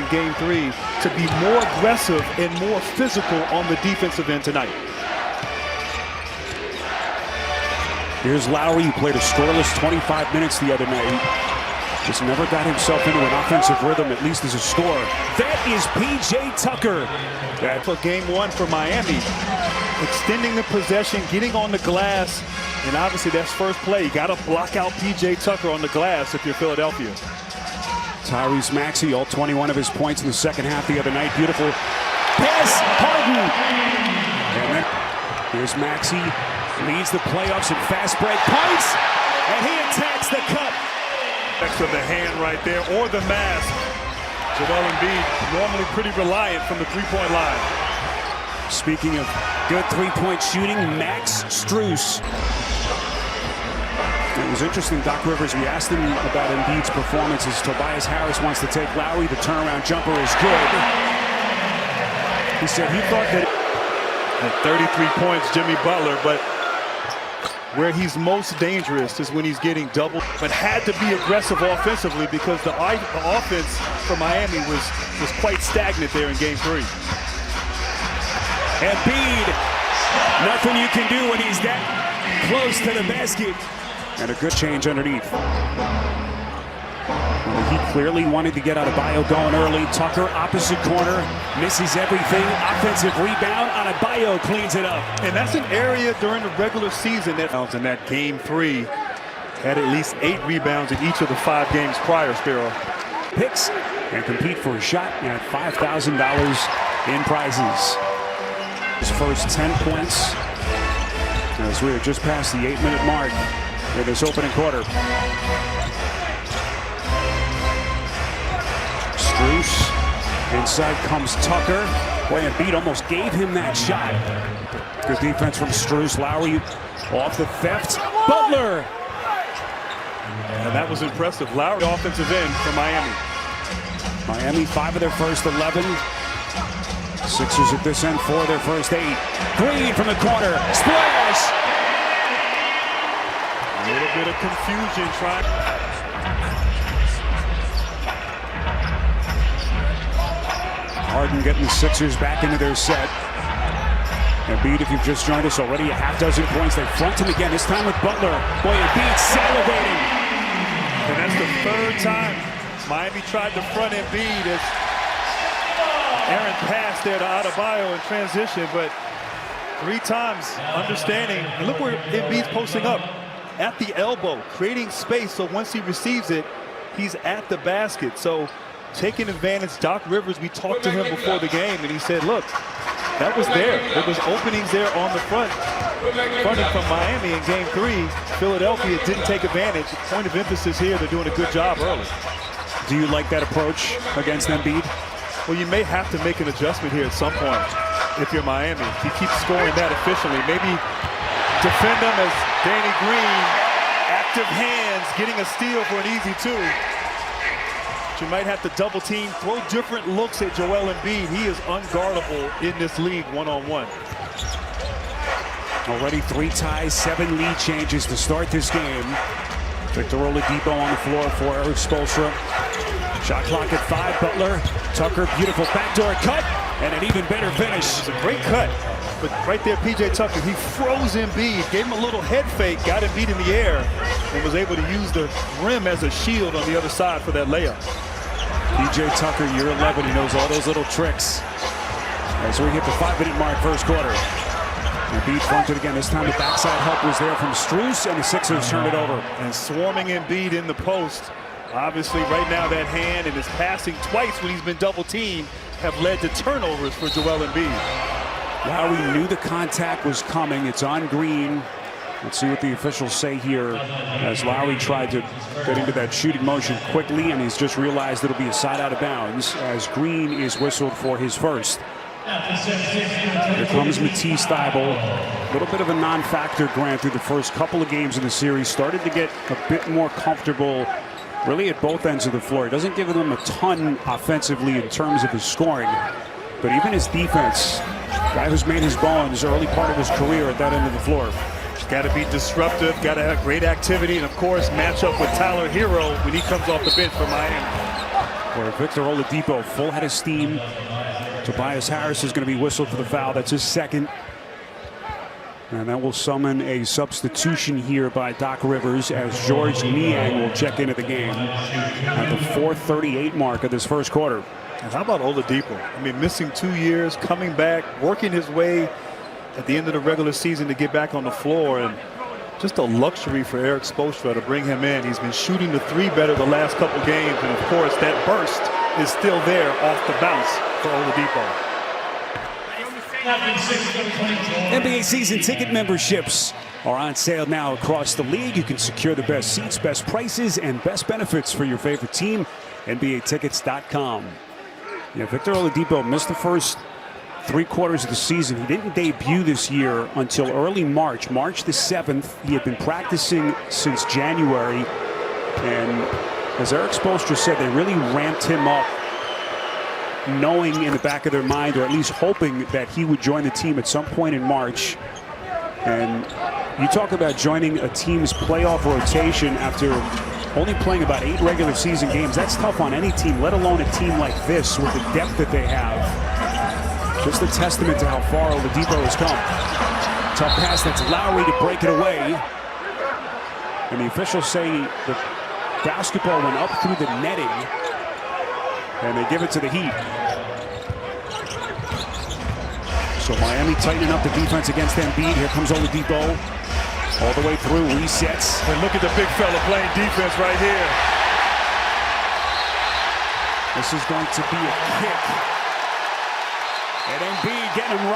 in Game 3 to be more aggressive and more physical on the defensive end tonight. Here's Lowry, who played a scoreless 25 minutes the other night. Just never got himself into an offensive rhythm, at least as a scorer. That is P.J. Tucker. For Game 1 for Miami, extending the possession, getting on the glass, and obviously that's first play. You got to block out P.J. Tucker on the glass if you're Philadelphia. Tyrese Maxey, all 21 of his points in the second half the other night. Beautiful pass, Harden. And then here's Maxey, leads the playoffs in fast break points, and he attacks the cup. Next to the hand right there, or the mask. Joel Embiid, normally pretty reliant from the three-point line. Speaking of good three-point shooting, Max Strus. It was interesting, Doc Rivers, we asked him about Embiid's performances. Tobias Harris wants to take Lowry. The turnaround jumper is good. He said he thought that at 33 points, Jimmy Butler, but where he's most dangerous is when he's getting double, but had to be aggressive offensively because the offense for Miami was quite stagnant there in Game 3. Embiid, nothing you can do when he's that close to the basket. And a good change underneath. He clearly wanted to get Adebayo going early. Tucker, opposite corner, misses everything. Offensive rebound. Adebayo cleans it up. And that's an area during the regular season that in that Game 3 had at least 8 rebounds in each of the 5 games prior, Spiro. Picks and compete for a shot at $5,000 in prizes. His first 10 points as we are just past the 8-minute mark in this opening quarter. Strus, inside comes Tucker. Boy, Embiid almost gave him that shot. Good defense from Strus. Lowry off the theft. Butler! And that was impressive. Lowry, offensive end for Miami. Miami, 5 of their first 11. Sixers at this end, 4 of their first 8. Green from the corner. Splash! A little bit of confusion trying. Harden getting the Sixers back into their set. Embiid, if you've just joined us, already a half dozen points. They front him again, this time with Butler. Boy, Embiid salivating. And that's the 3rd time Miami tried to front Embiid as Aaron passed there to Adebayo in transition, but 3 times understanding. And look where Embiid's posting up. At the elbow, creating space, so once he receives it, he's at the basket. So taking advantage. Doc Rivers, we talked to him before the game, and he said, look, that was there. There was openings there on the fronting from Miami in Game 3. Philadelphia didn't take advantage. Point of emphasis here, they're doing a good job early. Do you like that approach against Embiid? Well, you may have to make an adjustment here at some point if you're Miami. If you keep scoring that efficiently, maybe defend them as Danny Green, active hands, getting a steal for an easy 2. But you might have to double team, throw different looks at Joel Embiid. He is unguardable in this league one-on-one. Already 3 ties, 7 lead changes to start this game. Victor Oladipo on the floor for Eric Spoelstra. Shot clock at 5, Butler. Tucker, beautiful backdoor cut, and an even better finish. It's a great cut. But right there, P.J. Tucker, he froze Embiid, gave him a little head fake, got Embiid in the air, and was able to use the rim as a shield on the other side for that layup. P.J. Tucker, year 11, he knows all those little tricks. As we hit the 5-minute mark, first quarter. Embiid fronted again. This time the backside help was there from Strus, and the Sixers turned it over. And swarming Embiid in the post. Obviously, right now, that hand and his passing twice when he's been double-teamed have led to turnovers for Joel Embiid. Lowry knew the contact was coming. It's on Green. Let's see what the officials say here as Lowry tried to get into that shooting motion quickly, and he's just realized it'll be a side out of bounds as Green is whistled for his first. Here comes Matisse Thybulle. A little bit of a non-factor, Grant, through the first couple of games of the series. Started to get a bit more comfortable really at both ends of the floor. He doesn't give them a ton offensively in terms of his scoring, but even his defense, guy who's made his bones early part of his career at that end of the floor. Got to be disruptive, got to have great activity, and of course match up with Tyler Hero when he comes off the bench for Miami. where Victor Oladipo, full head of steam. Tobias Harris is going to be whistled for the foul. That's his second. And that will summon a substitution here by Doc Rivers as George Niang will check into the game at the 4:38 mark of this first quarter. And how about Oladipo? I mean, missing 2 years, coming back, working his way at the end of the regular season to get back on the floor, and just a luxury for Eric Spoelstra to bring him in. He's been shooting the three better the last couple games, and of course that burst is still there off the bounce for Oladipo. NBA season ticket memberships are on sale now across the league. You can secure the best seats, best prices, and best benefits for your favorite team. NBAtickets.com. Yeah, Victor Oladipo missed the first 3 quarters of the season. He didn't debut this year until early March. March the 7th. He had been practicing since January. And as Eric Spoelstra said, they really ramped him up, knowing in the back of their mind, or at least hoping, that he would join the team at some point in March. And you talk about joining a team's playoff rotation after only playing about 8 regular season games. That's tough on any team, let alone a team like this with the depth that they have. Just a testament to how far Oladipo has come. Tough pass, that's Lowry to break it away. And the officials say the basketball went up through the netting, and they give it to the Heat. So Miami tightening up the defense against Embiid. Here comes Oladipo. All the way through, resets. And look at the big fella playing defense right here. This is going to be a kick. And Embiid getting him right.